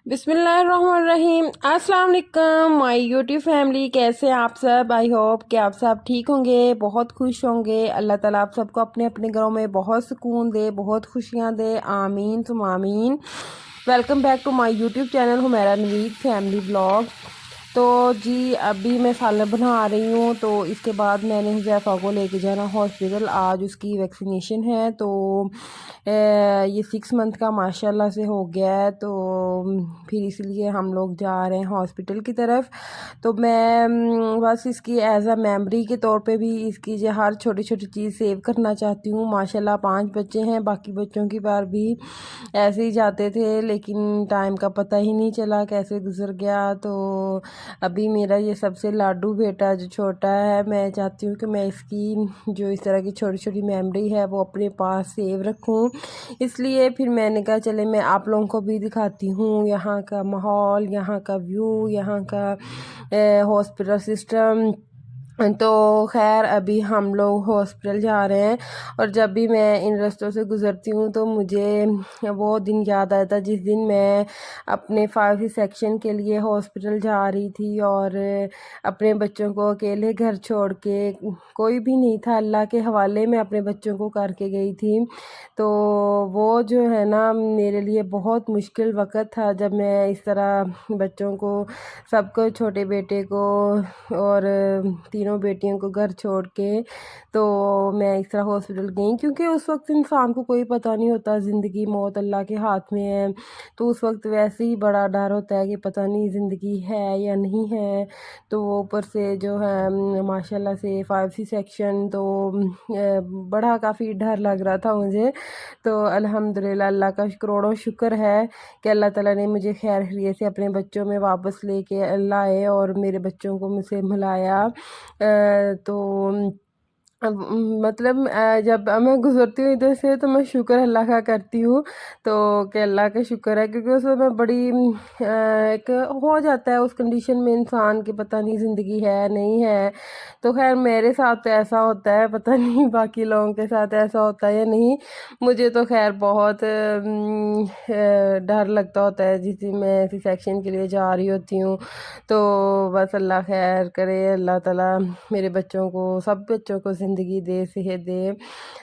बिस्मिल्लाहिर्रहमानिर्रहीम। अस्सलाम वालेकुम माय यूट्यूब फैमिली, कैसे हैं आप सब। आई होप कि आप सब ठीक होंगे, बहुत खुश होंगे। अल्लाह ताला आप सबको अपने अपने घरों में बहुत सुकून दे, बहुत खुशियां दे, आमीन तुम आमीन। Welcome back to my YouTube channel Humaira Naveed family blog. तो जी अभी मैं सालन बना रही हूँ, तो इसके बाद मैंने हुज़ैफ़ा को लेके जाना हॉस्पिटल। आज उसकी वैक्सीनेशन है, तो ये 6 मंथ का माशाल्लाह से हो गया है। तो फिर इसलिए हम लोग जा रहे हैं हॉस्पिटल की तरफ। तो मैं बस इसकी एज अ मेमोरी के तौर पे भी इसकी जो हर छोटी छोटी चीज़ सेव करना चाहती हूँ। माशाल्लाह 5 बच्चे हैं, बाकी बच्चों की बार भी ऐसे ही जाते थे, लेकिन टाइम का पता ही नहीं चला कैसे गुजर गया। तो अभी मेरा ये सबसे लाडू बेटा जो छोटा है, मैं चाहती हूँ कि मैं इसकी जो इस तरह की छोटी छोटी मेमोरी है वो अपने पास सेव रखूँ। इसलिए फिर मैंने कहा चले मैं आप लोगों को भी दिखाती हूँ यहाँ का माहौल, यहाँ का व्यू, यहाँ का हॉस्पिटल सिस्टम। तो खैर अभी हम लोग हॉस्पिटल जा रहे हैं, और जब भी मैं इन रास्तों से गुज़रती हूँ तो मुझे वो दिन याद आता जिस दिन मैं अपने 5 सेक्शन के लिए हॉस्पिटल जा रही थी, और अपने बच्चों को अकेले घर छोड़ के, कोई भी नहीं था, अल्लाह के हवाले में अपने बच्चों को करके गई थी। तो वो जो है ना मेरे लिए बहुत मुश्किल वक़्त था, जब मैं इस तरह बच्चों को, सबको, छोटे बेटे को और तीनों बेटियों को घर छोड़ के, तो मैं इस तरह हॉस्पिटल गई। क्योंकि उस वक्त इंसान को कोई पता नहीं होता, ज़िंदगी मौत अल्लाह के हाथ में है। तो उस वक्त वैसे ही बड़ा डर होता है कि पता नहीं ज़िंदगी है या नहीं है। तो वो ऊपर से जो है माशाल्लाह से 5 सेक्शन, तो बड़ा काफ़ी डर लग रहा था मुझे। तो अल्हम्दुलिल्लाह अल्लाह का करोड़ों शुक्र है कि अल्लाह ताला ने मुझे खैर खैरियत से अपने बच्चों में वापस लेके लाए और मेरे बच्चों को मुझसे मिलाया। तो अब मतलब जब मैं गुज़रती हूँ इधर से, तो मैं शुक्र अल्लाह का करती हूँ। तो कि अल्लाह का शुक्र है, क्योंकि उसमें मैं बड़ी एक हो जाता है उस कंडीशन में इंसान की, पता नहीं ज़िंदगी है नहीं है। तो खैर मेरे साथ तो ऐसा होता है, पता नहीं बाकी लोगों के साथ ऐसा होता है या नहीं। मुझे तो खैर बहुत डर लगता होता है जिस दिन मैं ऐसी सेक्शन के लिए जा रही होती हूँ। तो बस अल्लाह खैर करे, अल्लाह ताला मेरे बच्चों को, सब बच्चों को ज़िंदगी दे, सेहत दे,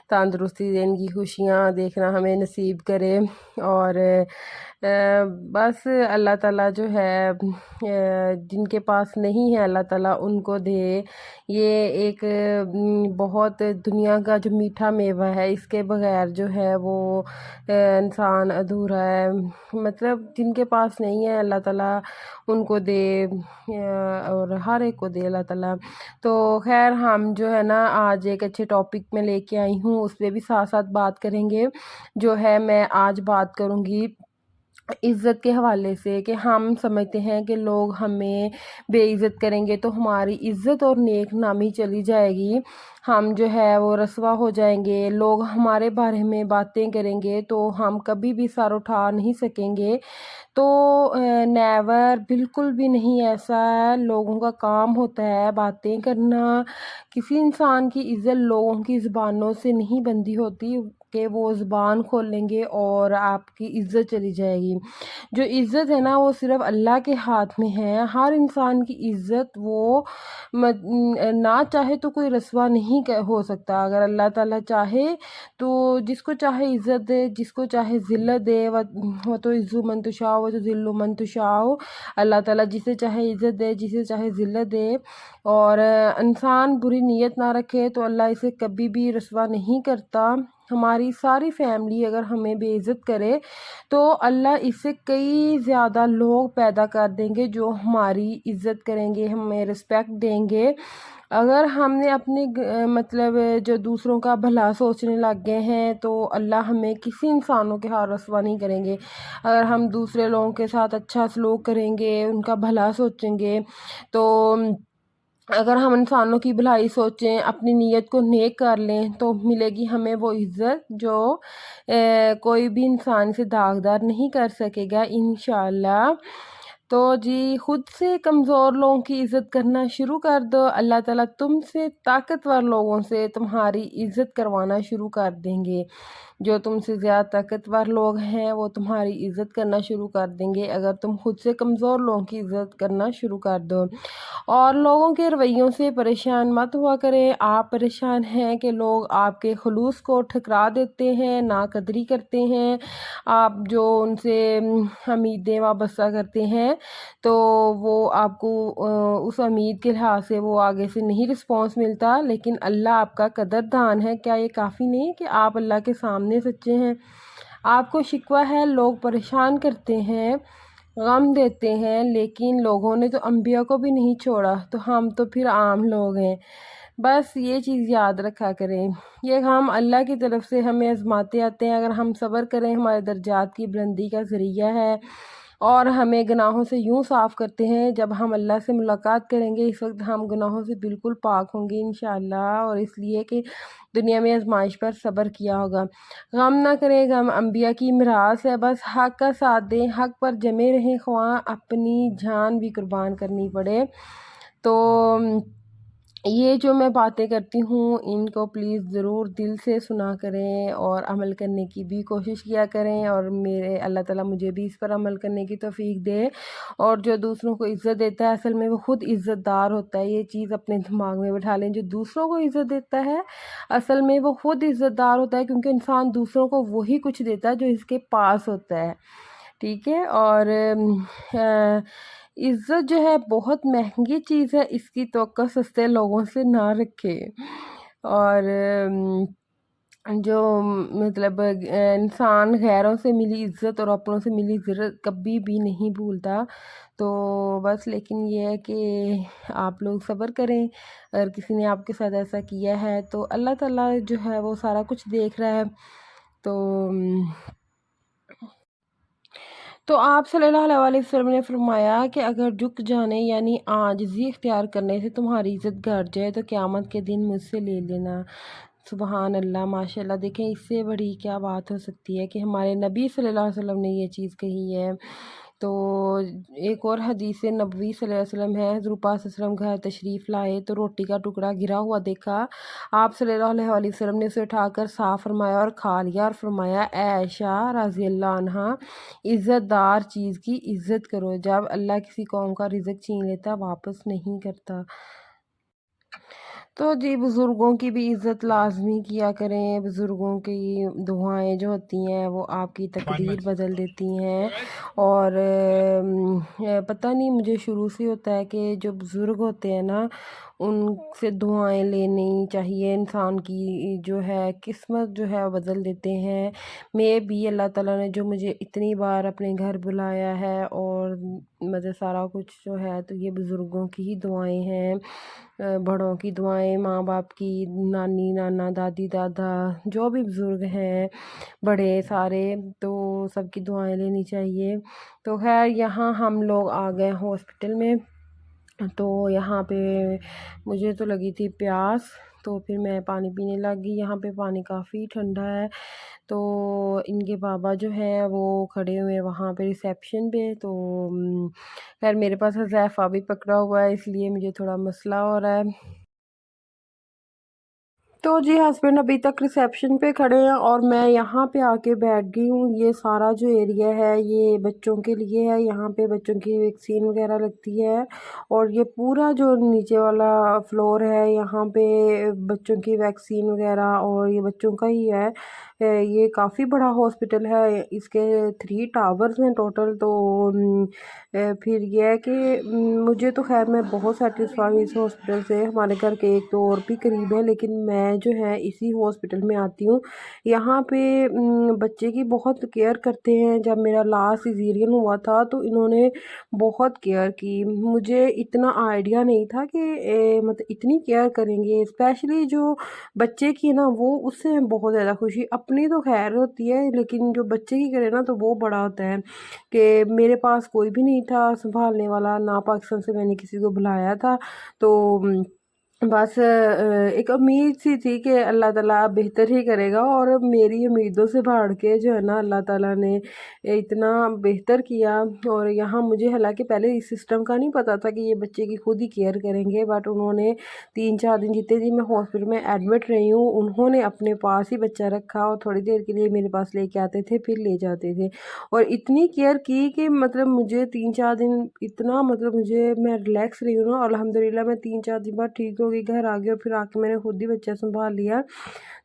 तंदुरुस्ती दे, इनकी खुशियाँ देखना हमें नसीब करे। और बस अल्लाह ताला जो है जिनके पास नहीं है अल्लाह ताला उनको दे। ये एक बहुत दुनिया का जो मीठा मेवा है, इसके बगैर जो है वो इंसान अधूरा है। मतलब जिनके पास नहीं है अल्लाह ताला उनको दे, और हर एक को दे अल्लाह ताला। तो खैर हम जो है ना आज एक अच्छे टॉपिक में लेके आई हूँ, उस पर भी साथ साथ बात करेंगे। जो है मैं आज बात करूँगी इज़्ज़त के हवाले से, कि हम समझते हैं कि लोग हमें बेइज़्ज़त करेंगे तो हमारी इज़्ज़त और नेक नामी चली जाएगी, हम जो है वो रसवा हो जाएंगे, लोग हमारे बारे में बातें करेंगे तो हम कभी भी सर उठा नहीं सकेंगे। तो नेवर, बिल्कुल भी नहीं ऐसा है। लोगों का काम होता है बातें करना। किसी इंसान की इज़्ज़त लोगों की ज़ुबानों से नहीं बनती होती कि वो ज़ुबान खोलेंगे और आपकी इज़्ज़त चली जाएगी। जो इज़्ज़त है ना वो सिर्फ़ अल्लाह के हाथ में है। हर इंसान की इज़्ज़त वो ना चाहे तो कोई रसवा नहीं हो सकता। अगर अल्लाह ताला चाहे तो जिसको चाहे इज़्ज़त दे, जिसको चाहे ज़िल्लत दे। वो तो इज़्ज़ु मन तुशाओ वो तो ज़िल्लु मन तुशाओ। अल्लाह ताला जिसे चाहे इज़्ज़त दे, जिसे चाहे ज़िल्लत दे। और इंसान बुरी नीयत ना रखे तो अल्लाह इसे कभी भी रसवा नहीं करता। हमारी सारी फैमिली अगर हमें बेइज़्ज़त करे तो अल्लाह इससे कई ज़्यादा लोग पैदा कर देंगे जो हमारी इज़्ज़त करेंगे, हमें रिस्पेक्ट देंगे। अगर हमने अपने मतलब जो दूसरों का भला सोचने लग गए हैं तो अल्लाह हमें किसी इंसानों के हाथ रसवा नहीं करेंगे। अगर हम दूसरे लोगों के साथ अच्छा सलूक करेंगे, उनका भला सोचेंगे, तो अगर हम इंसानों की भलाई सोचें, अपनी नीयत को नेक कर लें, तो मिलेगी हमें वो इज़्ज़त जो कोई भी इंसान से दागदार नहीं कर सकेगा इंशाअल्लाह। तो जी खुद से कमज़ोर लोगों की इज़्ज़त करना शुरू कर दो, अल्लाह ताला तुमसे ताकतवर लोगों से तुम्हारी इज़्ज़त करवाना शुरू कर देंगे। جو تم سے زیادہ طاقتور لوگ ہیں وہ تمہاری عزت کرنا شروع کر دیں گے اگر تم خود سے کمزور لوگوں کی عزت کرنا شروع کر دو۔ اور لوگوں کے رویوں سے پریشان مت ہوا کریں۔ آپ پریشان ہیں کہ لوگ آپ کے خلوص کو ٹھکرا دیتے ہیں، ناقدری کرتے ہیں، آپ جو ان سے امیدیں وابستہ کرتے ہیں تو وہ آپ کو اس امید کے لحاظ سے وہ آگے سے نہیں رسپانس ملتا، لیکن اللہ آپ کا قدردان ہے۔ کیا یہ کافی نہیں کہ آپ اللہ کے سامنے سچے ہیں؟ آپ کو شکوہ ہے لوگ پریشان کرتے ہیں، غم دیتے ہیں، لیکن لوگوں نے تو انبیاء کو بھی نہیں چھوڑا، تو ہم تو پھر عام لوگ ہیں۔ بس یہ چیز یاد رکھا کریں، یہ غم اللہ کی طرف سے ہمیں آزماتے آتے ہیں۔ اگر ہم صبر کریں ہمارے درجات کی بلندی کا ذریعہ ہے اور ہمیں گناہوں سے یوں صاف کرتے ہیں۔ جب ہم اللہ سے ملاقات کریں گے اس وقت ہم گناہوں سے بالکل پاک ہوں گے انشاءاللہ، اور اس لیے کہ دنیا میں آزمائش پر صبر کیا ہوگا۔ غم نہ کریں، غم انبیاء کی میراث ہے۔ بس حق کا ساتھ دیں، حق پر جمے رہیں، خواہ اپنی جان بھی قربان کرنی پڑے۔ تو یہ جو میں باتیں کرتی ہوں ان کو پلیز ضرور دل سے سنا کریں اور عمل کرنے کی بھی کوشش کیا کریں، اور میرے اللہ تعالیٰ مجھے بھی اس پر عمل کرنے کی توفیق دے۔ اور جو دوسروں کو عزت دیتا ہے اصل میں وہ خود عزت دار ہوتا ہے، یہ چیز اپنے دماغ میں بٹھا لیں۔ جو دوسروں کو عزت دیتا ہے اصل میں وہ خود عزت دار ہوتا ہے، کیونکہ انسان دوسروں کو وہی کچھ دیتا ہے جو اس کے پاس ہوتا ہے، ٹھیک ہے۔ اور عزت جو ہے بہت مہنگی چیز ہے، اس کی توقع سستے لوگوں سے نہ رکھے۔ اور جو مطلب انسان غیروں سے ملی عزت اور اپنوں سے ملی عزت کبھی بھی نہیں بھولتا۔ تو بس لیکن یہ ہے کہ آپ لوگ صبر کریں، اگر کسی نے آپ کے ساتھ ایسا کیا ہے تو اللہ تعالیٰ جو ہے وہ سارا کچھ دیکھ رہا ہے۔ تو آپ صلی اللہ علیہ وسلم نے فرمایا کہ اگر جھک جانے یعنی عاجزی اختیار کرنے سے تمہاری عزت گھٹ جائے تو قیامت کے دن مجھ سے لے لینا۔ سبحان اللہ، ماشاء اللہ، دیکھیں اس سے بڑی کیا بات ہو سکتی ہے کہ ہمارے نبی صلی اللہ علیہ وسلم نے یہ چیز کہی ہے۔ تو ایک اور حدیث نبوی صلی اللہ علیہ وسلم ہے، حضور پاک صلی اللہ علیہ وسلم گھر تشریف لائے تو روٹی کا ٹکڑا گرا ہوا دیکھا، آپ صلی اللہ علیہ وسلم نے اسے اٹھا کر صاف فرمایا اور کھا لیا، اور فرمایا اے عائشہ رضی اللہ عنہا، عزت دار چیز کی عزت کرو، جب اللہ کسی قوم کا رزق چھین لیتا واپس نہیں کرتا۔ تو جی بزرگوں کی بھی عزت لازمی کیا کریں، بزرگوں کی دعائیں جو ہوتی ہیں وہ آپ کی تقدیر بدل دیتی ہیں۔ اور پتہ نہیں مجھے شروع سے ہوتا ہے کہ جو بزرگ ہوتے ہیں نا ان سے دعائیں لینی چاہیے، انسان کی جو ہے قسمت جو ہے بدل دیتے ہیں۔ میں بھی اللہ تعالیٰ نے جو مجھے اتنی بار اپنے گھر بلایا ہے اور مطلب سارا کچھ جو ہے تو یہ بزرگوں کی ہی دعائیں ہیں، بڑوں کی دعائیں، ماں باپ کی، نانی نانا دادی دادا جو بھی بزرگ ہیں بڑے سارے، تو سب کی دعائیں لینی چاہیے۔ تو خیر یہاں ہم لوگ آ گئے ہاسپٹل میں، تو یہاں پہ مجھے تو لگی تھی پیاس، تو پھر میں پانی پینے لگ گئی۔ یہاں پہ پانی کافی ٹھنڈا ہے، تو ان کے بابا جو ہے وہ کھڑے ہوئے وہاں پہ ریسیپشن پہ، تو خیر میرے پاس حذیفہ بھی پکڑا ہوا ہے اس لیے مجھے تھوڑا مسئلہ ہو رہا ہے۔ تو جی ہسبینڈ ابھی تک ریسیپشن پہ کھڑے ہیں اور میں یہاں پہ آ کے بیٹھ گئی ہوں۔ یہ سارا جو ایریا ہے یہ بچوں کے لیے ہے، یہاں پہ بچوں کی ویکسین وغیرہ لگتی ہے، اور یہ پورا جو نیچے والا فلور ہے یہاں پہ بچوں کی ویکسین وغیرہ اور یہ بچوں کا ہی ہے۔ یہ کافی بڑا ہاسپٹل ہے، اس کے 3 ٹاورز ہیں ٹوٹل۔ تو پھر یہ ہے کہ مجھے تو خیر میں بہت سیٹسفائی ہوں اس ہاسپٹل سے، ہمارے گھر کے ایک تو اور بھی قریب ہے، لیکن میں جو ہے اسی ہاسپٹل میں آتی ہوں۔ یہاں پہ بچے کی بہت کیئر کرتے ہیں، جب میرا لاسٹ سیزیرین ہوا تھا تو انہوں نے بہت کیئر کی، مجھے اتنا آئیڈیا نہیں تھا کہ مطلب اتنی کیئر کریں گے، اسپیشلی جو بچے کی نا وہ اس سے بہت زیادہ خوشی، اپنی تو خیر ہوتی ہے لیکن جو بچے کی کرے نا تو وہ بڑا ہوتا ہے۔ کہ میرے پاس کوئی بھی نہیں تھا سنبھالنے والا، نہ پاکستان سے میں نے کسی کو بلایا تھا، تو बस एक उम्मीद सी थी कि अल्लाह ताला बेहतर ही करेगा, और मेरी उम्मीदों से भाड़ के जो है ना अल्लाह ताला ने इतना बेहतर किया। और यहाँ मुझे हालांकि पहले इस सिस्टम का नहीं पता था कि ये बच्चे की खुद ही केयर करेंगे, बट उन्होंने 3-4 दिन जितने दिन मैं हॉस्पिटल में एडमिट रही हूँ उन्होंने अपने पास ही बच्चा रखा, और थोड़ी देर के लिए मेरे पास लेके आते थे फिर ले जाते थे, और इतनी केयर की कि मतलब मुझे 3-4 दिन इतना मतलब मुझे मैं रिलैक्स रही हूँ ना, अल्हम्दुलिल्लाह मैं 3-4 दिन बाद ठीक हो गई, घर आ गई, और फिर आके मैंने खुद ही बच्चा संभाल लिया।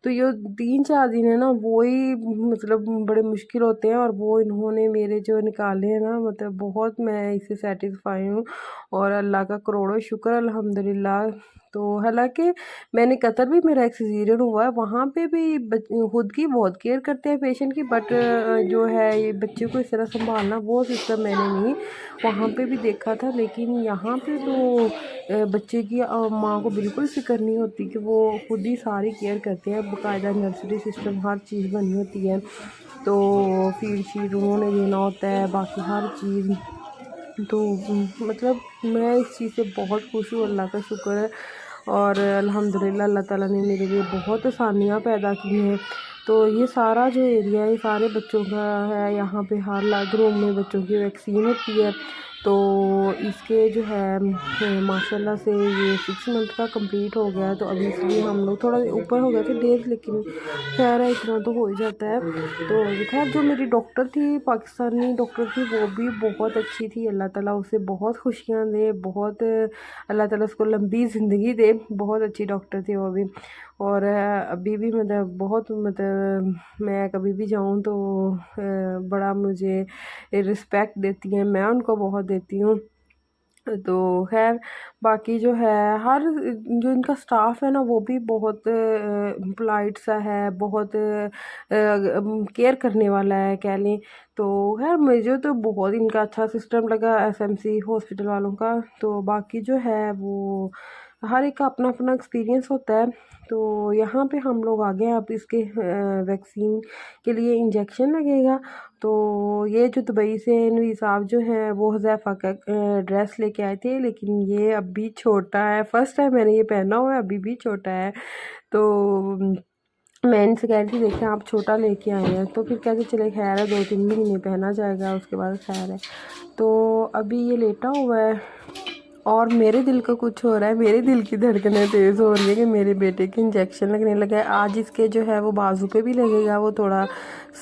तो ये 3-4 दिन है ना वो ही मतलब बड़े मुश्किल होते हैं, और वो इन्होंने मेरे जो निकाले हैं ना मतलब बहुत मैं इससे सेटिस्फाई हूँ, और अल्लाह का करोड़ों शुक्र अल्हम्दुलिल्लाह। तो हालांकि मैंने कतर भी मेरा एक सिजेरियन हुआ है, वहाँ पे भी खुद की बहुत केयर करते हैं पेशेंट की, बट जो है ये बच्चे को इस तरह संभालना वो सिस्टम मैंने नहीं वहाँ पे भी देखा था। लेकिन यहाँ पे तो बच्चे की माँ को बिल्कुल फ़िक्र नहीं होती कि वो खुद ही सारी केयर करते हैं, बाकायदा नर्सरी सिस्टम हर चीज़ बनी होती है, तो फीड शीड उन्होंने देना होता है, बाकी हर चीज़। तो मतलब मैं इस चीज़ से बहुत खुश हूँ, अल्लाह का शुक्र है, और अल्हम्दुलिल्लाह अल्लाह ताला ने मेरे लिए बहुत आसानियाँ पैदा की हैं। तो ये सारा जो एरिया है ये सारे बच्चों का है, यहाँ पे हर रूम में बच्चों की वैक्सीन होती है। तो इसके जो है माशाल्लाह से ये 6 मंथ का कंप्लीट हो गया है, तो अभी इसलिए हम लोग थोड़ा ऊपर हो गए थे डेज, लेकिन खैर है इतना तो हो ही जाता है। तो खैर जो मेरी डॉक्टर थी पाकिस्तानी डॉक्टर थी वो भी बहुत अच्छी थी, अल्लाह ताला उसे बहुत खुशियाँ दे, बहुत अल्लाह ताला उसको लंबी ज़िंदगी दे, बहुत अच्छी डॉक्टर थी वो भी। और अभी भी मतलब बहुत मतलब मैं कभी भी जाऊँ तो बड़ा मुझे रिस्पेक्ट देती हैं, मैं उनको बहुत देती हूँ। तो खैर बाकी जो है हर जो इनका स्टाफ है ना वो भी बहुत पोलाइट सा है, बहुत केयर करने वाला है कह लें। तो खैर मुझे तो बहुत इनका अच्छा सिस्टम लगा एसएमसी हॉस्पिटल वालों का। तो बाकी जो है वो हर एक का अपना अपना एक्सपीरियंस होता है। तो यहाँ पे हम लोग आ गए हैं, अब इसके वैक्सीन के लिए इंजेक्शन लगेगा। तो ये जो दुबई से नवी साहब जो हैं वो हुज़ैफ़ा का ड्रेस लेके आए थे, लेकिन ये अभी छोटा है, फर्स्ट टाइम मैंने ये पहना हुआ है, अभी भी छोटा है। तो मैं इनसे कह रही थी देखें आप छोटा लेके आए हैं, तो फिर कहते चले खैर है 2-3 महीने पहना जाएगा उसके बाद खैर है। तो अभी ये लेटा हुआ है, और मेरे दिल का कुछ हो रहा है, मेरे दिल की धड़कनें तेज़ हो रही है कि मेरे बेटे के इंजेक्शन लगने लगा है। आज इसके जो है वो बाजू पे भी लगेगा, वो थोड़ा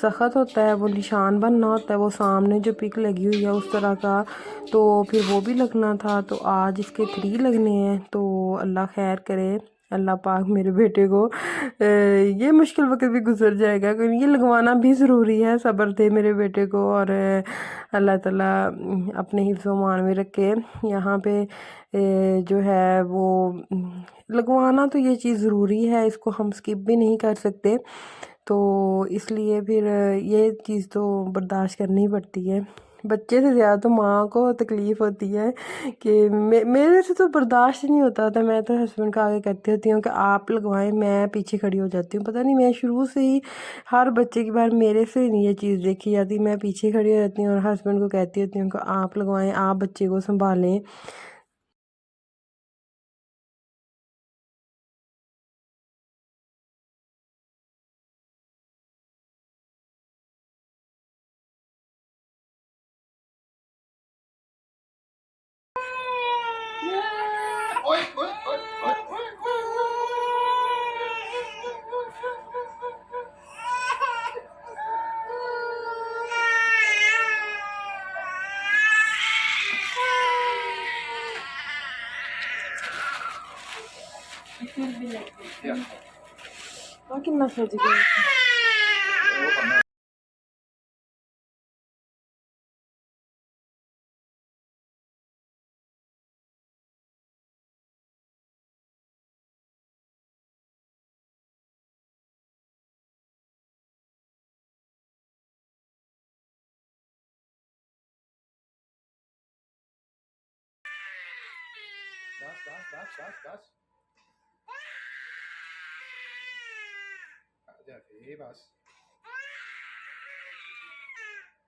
सख्त होता है, वो निशान बनना होता है, वो सामने जो पिक लगी हुई है उस तरह का, तो फिर वो भी लगना था। तो आज इसके 3 लगने हैं, तो अल्लाह खैर करे, अल्लाह पाक मेरे बेटे को ये मुश्किल वक्त भी गुजर जाएगा, क्योंकि ये लगवाना भी ज़रूरी है। सब्र दे मेरे बेटे को, और अल्लाह ताला अपने हिफ्ज़ व मान में रखे। यहाँ पे जो है वो लगवाना तो ये चीज़ ज़रूरी है, इसको हम स्किप भी नहीं कर सकते। तो इसलिए फिर ये चीज़ तो बर्दाश्त करनी पड़ती है। बच्चे से ज़्यादा तो माँ को तकलीफ़ होती है कि मेरे से तो बर्दाश्त ही नहीं होता था। मैं तो हस्बैंड को आगे कहती होती हूँ कि आप लगवाएं, मैं पीछे खड़ी हो जाती हूँ। पता नहीं मैं शुरू से ही हर बच्चे की बार मेरे से नहीं ये चीज़ देखी जाती, मैं पीछे खड़ी हो जाती हूँ और हस्बैंड को कहती होती हूँ कि आप लगवाएं, आप बच्चे को संभालें। कितना सज गया।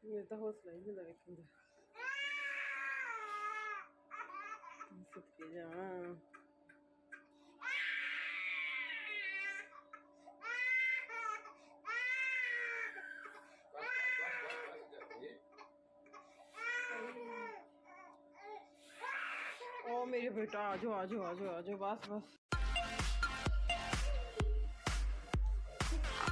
मेरा तो हौसला ही नहीं लगा सदके जा। मेरे बेटा आ जाओ आ जाओ आ जाओ आ जाओ, बस बस।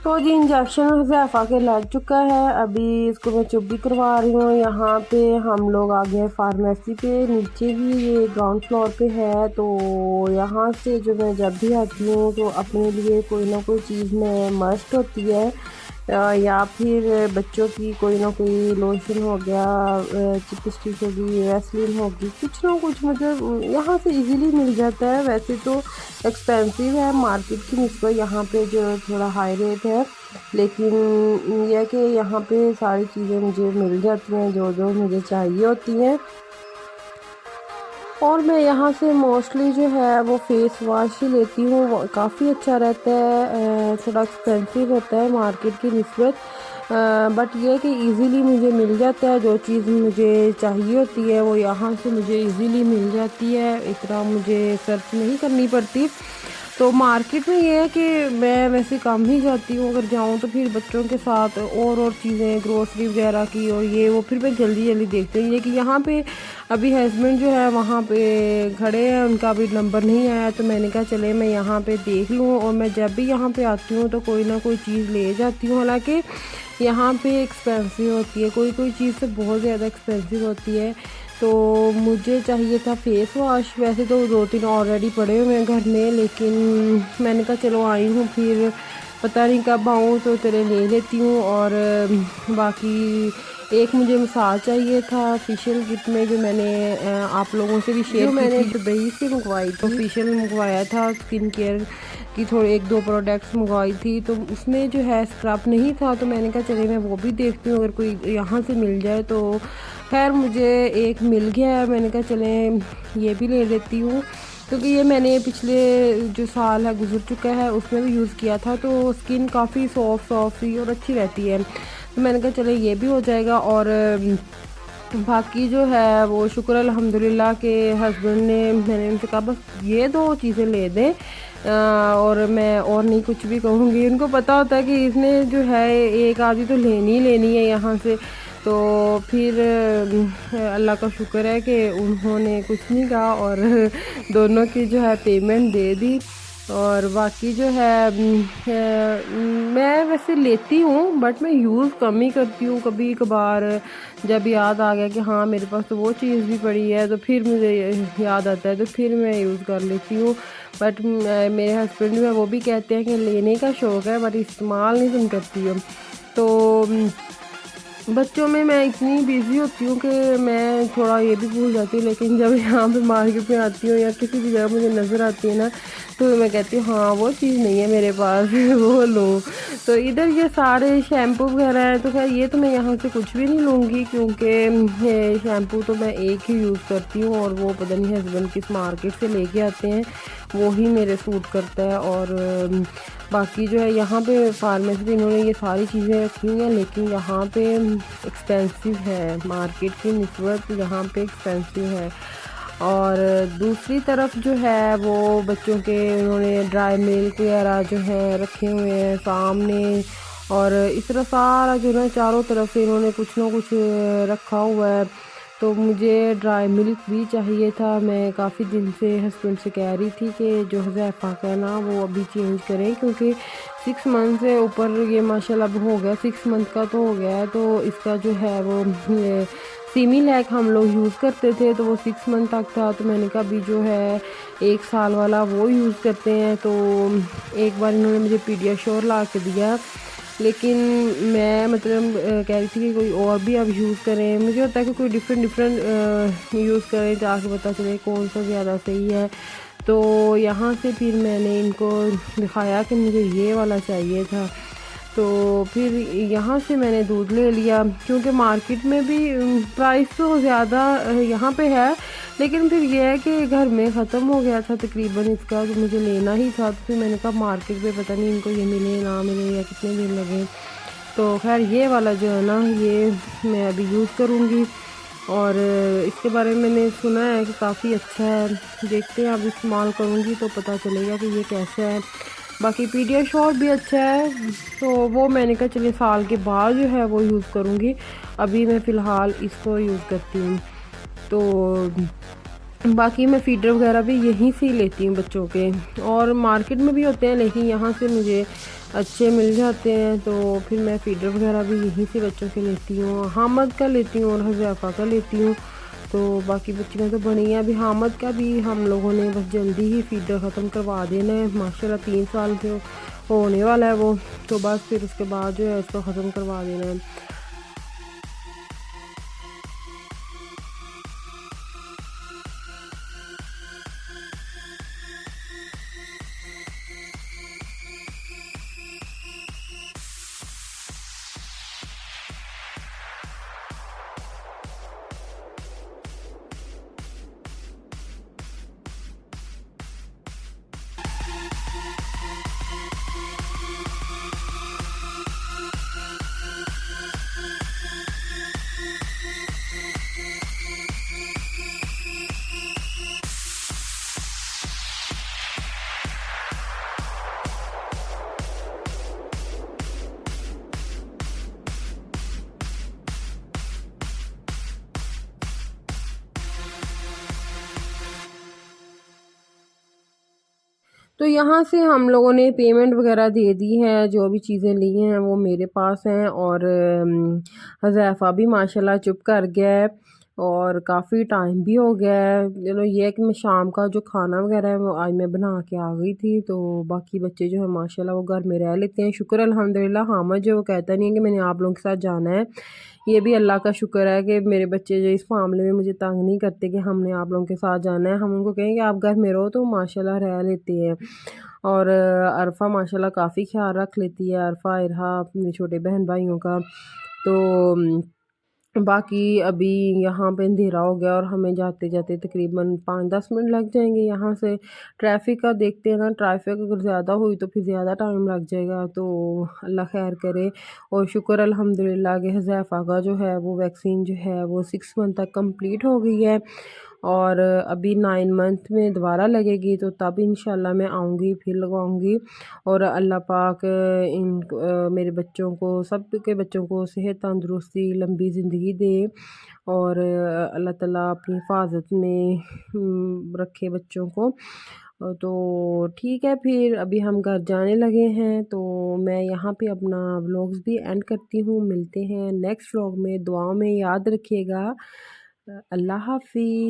तो जी इंजेक्शन हुज़ैफ़ा के लग चुका है, अभी इसको मैं चुप भी करवा रही हूँ। यहाँ पे हम लोग आ गए फार्मेसी पे, नीचे ही ये ग्राउंड फ्लोर पे है। तो यहाँ से जो मैं जब भी आती हूँ तो अपने लिए कोई ना कोई चीज़ में मस्ट होती है, या फिर बच्चों की कोई ना कोई लोशन हो गया, चिपस्टिक होगी, वैसलीन होगी, कुछ ना कुछ मतलब यहाँ से इजीली मिल जाता है। वैसे तो एक्सपेंसिव है मार्केट की निस्बत, यहाँ पे जो थोड़ा हाई रेट है, लेकिन यह कि यहाँ पे सारी चीज़ें मुझे मिल जाती हैं जो जो मुझे चाहिए होती हैं। और मैं यहाँ से मोस्टली जो है वो फेस वॉश ही लेती हूँ, काफ़ी अच्छा रहता है, थोड़ा एक्सपेंसिव होता है मार्केट की निस्बत, बट ये कि इजीली मुझे मिल जाता है। जो चीज़ मुझे चाहिए होती है वो यहाँ से मुझे इजीली मिल जाती है, इतना मुझे सर्च नहीं करनी पड़ती। तो मार्केट में ये है कि मैं वैसे कम ही जाती हूँ, अगर जाऊँ तो फिर बच्चों के साथ और चीज़ें ग्रोसरी वगैरह की और ये वो फिर मैं जल्दी जल्दी देखती हूँ। लेकिन यहाँ पे अभी हस्बैंड जो है वहाँ पे खड़े हैं, उनका अभी नंबर नहीं आया, तो मैंने कहा चले मैं यहाँ पे देख लूँ। और मैं जब भी यहाँ पे आती हूँ तो कोई ना कोई चीज़ ले जाती हूँ, हालांकि यहाँ पे एक्सपेंसिव होती है, कोई कोई चीज़ तो बहुत ज़्यादा एक्सपेंसिव होती है। तो मुझे चाहिए था फेस वॉश, वैसे तो 2-3 ऑलरेडी पड़े हुए हैं घर में, लेकिन मैंने कहा चलो आई हूँ फिर पता नहीं कब आऊँ तो तेरे ले लेती हूँ। और बाकी एक मुझे मसाज चाहिए था फेशियल किट में, जो मैंने आप लोगों से भी शेयर मैंने दुबई से मंगवाई थी। तो फेशियल मंगवाया था स्किन केयर की, थोड़े 1-2 प्रोडक्ट्स मंगवाई थी, तो उसमें जो है स्क्रब नहीं था, तो मैंने कहा चले मैं वो भी देखती हूँ अगर कोई यहाँ से मिल जाए। तो खैर मुझे एक मिल गया है, मैंने कहा चलें ये भी ले लेती हूँ, क्योंकि ये मैंने पिछले जो साल है गुजर चुका है उसमें भी यूज़ किया था, तो स्किन काफ़ी सॉफ्ट सी और अच्छी रहती है। तो मैंने कहा चले ये भी हो जाएगा। और बाकी जो है वो शुक्र अल्हम्दुलिल्लाह के हस्बैंड ने, मैंने उनसे कहा बस ये 2 चीज़ें ले दें, और मैं और नहीं कुछ भी कहूँगी। उनको पता होता है कि इसने जो है एक आधी तो लेनी है यहाँ से। तो फिर अल्लाह का शुक्र है कि उन्होंने कुछ नहीं कहा और दोनों की जो है पेमेंट दे दी। और बाकी जो है मैं वैसे लेती हूँ बट मैं यूज़ कम ही करती हूँ, कभी कभार जब याद आ गया कि हाँ मेरे पास तो वो चीज़ भी पड़ी है तो फिर मुझे याद आता है तो फिर मैं यूज़ कर लेती हूँ। बट मेरे हस्बैंड जो है वो भी कहते हैं कि लेने का शौक़ है बट इस्तेमाल नहीं तुम करती हो। तो बच्चों में मैं इतनी बिज़ी होती हूँ कि मैं थोड़ा ये भी भूल जाती हूँ, लेकिन जब यहाँ पे मार्केट में आती हूँ या किसी भी जगह मुझे नज़र आती है ना, तो मैं कहती हूँ हाँ वो चीज़ नहीं है मेरे पास वो लो। तो इधर ये सारे शैम्पू वगैरह हैं, तो खैर ये तो मैं यहाँ से कुछ भी नहीं लूँगी, क्योंकि शैम्पू तो मैं एक ही यूज़ करती हूँ और वो पता नहीं हस्बैंड किस मार्केट से लेके आते हैं, वो ही मेरे सूट करता है। और बाकी जो है यहाँ पे फार्मेसी में इन्होंने ये सारी चीज़ें रखी हुई हैं, लेकिन यहाँ पे एक्सपेंसिव है मार्केट की निस्बत, यहाँ पे एक्सपेंसिव है। और दूसरी तरफ जो है वो बच्चों के उन्होंने ड्राई मिल्क वगैरह जो है रखे हुए हैं सामने, और इस तरह सारा जो है चारों तरफ से इन्होंने कुछ ना कुछ रखा हुआ है। तो मुझे ड्राई मिल्क भी चाहिए था, मैं काफ़ी दिन से हस्बैंड से कह रही थी कि जो हुज़ैफ़ा का है ना वो अभी चेंज करें, क्योंकि 6 मंथ से ऊपर ये माशाल्लाह अब हो गया, 6 मंथ का तो हो गया है। तो इसका जो है वो सीमी लैक हम लोग यूज़ करते थे, तो वो 6 मंथ तक था, तो मैंने कहा अभी जो है 1 साल वाला वो यूज़ करते हैं। तो एक बार इन्होंने मुझे पीडियाश्योर ला के दिया, लेकिन मैं मतलब कह रही थी कि कोई और भी अब यूज़ करें, मुझे होता है कि कोई डिफरेंट यूज़ करें ताकि पता चले कौन सा ज़्यादा सही है। तो यहाँ से फिर मैंने इनको दिखाया कि मुझे ये वाला चाहिए था, तो फिर यहाँ से मैंने दूध ले लिया, क्योंकि मार्केट में भी प्राइस तो ज़्यादा यहाँ पे है, लेकिन फिर यह है कि घर में ख़त्म हो गया था तकरीबन इसका, तो मुझे लेना ही था। तो फिर मैंने कहा मार्केट में पता नहीं इनको ये मिले ना मिले या कितने दिन लगे। तो खैर ये वाला जो है ना ये मैं अभी यूज़ करूँगी, और इसके बारे में मैंने सुना है कि काफ़ी अच्छा है, देखते हैं अब इस्तेमाल करूँगी तो पता चलेगा कि ये कैसा है। बाकी पीडियाश्योर भी अच्छा है, तो वो मैंने कहा चलिए साल के बाद जो है वो यूज़ करूँगी, अभी मैं फ़िलहाल इसको यूज़ करती हूँ। तो باقی میں فیڈر وغیرہ بھی یہیں سے ہی لیتی ہوں بچوں کے، اور مارکیٹ میں بھی ہوتے ہیں لیکن یہاں سے مجھے اچھے مل جاتے ہیں، تو پھر میں فیڈر وغیرہ بھی یہیں سے بچوں کے لیتی ہوں، حامد کا لیتی ہوں اور حذیفہ کا لیتی ہوں۔ تو باقی بچیاں تو بڑی ہیں، ابھی حامد کا بھی ہم لوگوں نے بس جلدی ہی فیڈر ختم کروا دینا ہے، ماشاءاللہ 3 سال کے ہونے والا ہے وہ، تو بس پھر اس کے بعد جو ہے اس کو ختم کروا دینا ہے۔ تو یہاں سے ہم لوگوں نے پیمنٹ وغیرہ دے دی ہے، جو بھی چیزیں لی ہیں وہ میرے پاس ہیں، اور حذیفہ بھی ماشاءاللہ چپ کر گیا ہے، اور کافی ٹائم بھی ہو گیا ہے۔ چلو یہ ہے کہ میں شام کا جو کھانا وغیرہ ہے وہ آج میں بنا کے آ گئی تھی، تو باقی بچے جو ہے ماشاءاللہ وہ گھر میں رہ لیتے ہیں، شکر الحمدللہ۔ حامد جو وہ کہتا نہیں ہے کہ میں نے آپ لوگوں کے ساتھ جانا ہے، یہ بھی اللہ کا شکر ہے کہ میرے بچے جو اس معاملے میں مجھے تنگ نہیں کرتے کہ ہم نے آپ لوگوں کے ساتھ جانا ہے، ہم ان کو کہیں کہ آپ گھر میں رہو تو ماشاءاللہ رہ لیتے ہیں۔ اور عرفہ ماشاءاللہ کافی خیال رکھ لیتی ہے، عرفہ ارہا اپنے چھوٹے بہن بھائیوں کا۔ تو باقی ابھی یہاں پہ اندھیرا ہو گیا اور ہمیں جاتے جاتے تقریباً 5-10 منٹ لگ جائیں گے یہاں سے۔ ٹریفک کا دیکھتے ہیں نا، ٹریفک اگر زیادہ ہوئی تو پھر زیادہ ٹائم لگ جائے گا، تو اللہ خیر کرے۔ اور شکر الحمدللہ کہ حذیفہ کا جو ہے وہ ویکسین جو ہے وہ 6 منتھ تک کمپلیٹ ہو گئی ہے، اور ابھی 9 منتھ میں دوبارہ لگے گی، تو تب انشاءاللہ میں آؤں گی پھر لگواؤں گی۔ اور اللہ پاک میرے بچوں کو، سب کے بچوں کو صحت تندرستی لمبی زندگی دے، اور اللہ تعالیٰ اپنی حفاظت میں رکھے بچوں کو۔ تو ٹھیک ہے، پھر ابھی ہم گھر جانے لگے ہیں، تو میں یہاں پہ اپنا ولاگز بھی اینڈ کرتی ہوں۔ ملتے ہیں نیکسٹ ولاگ میں، دعاؤں میں یاد رکھیے گا۔ اللہ حافظ۔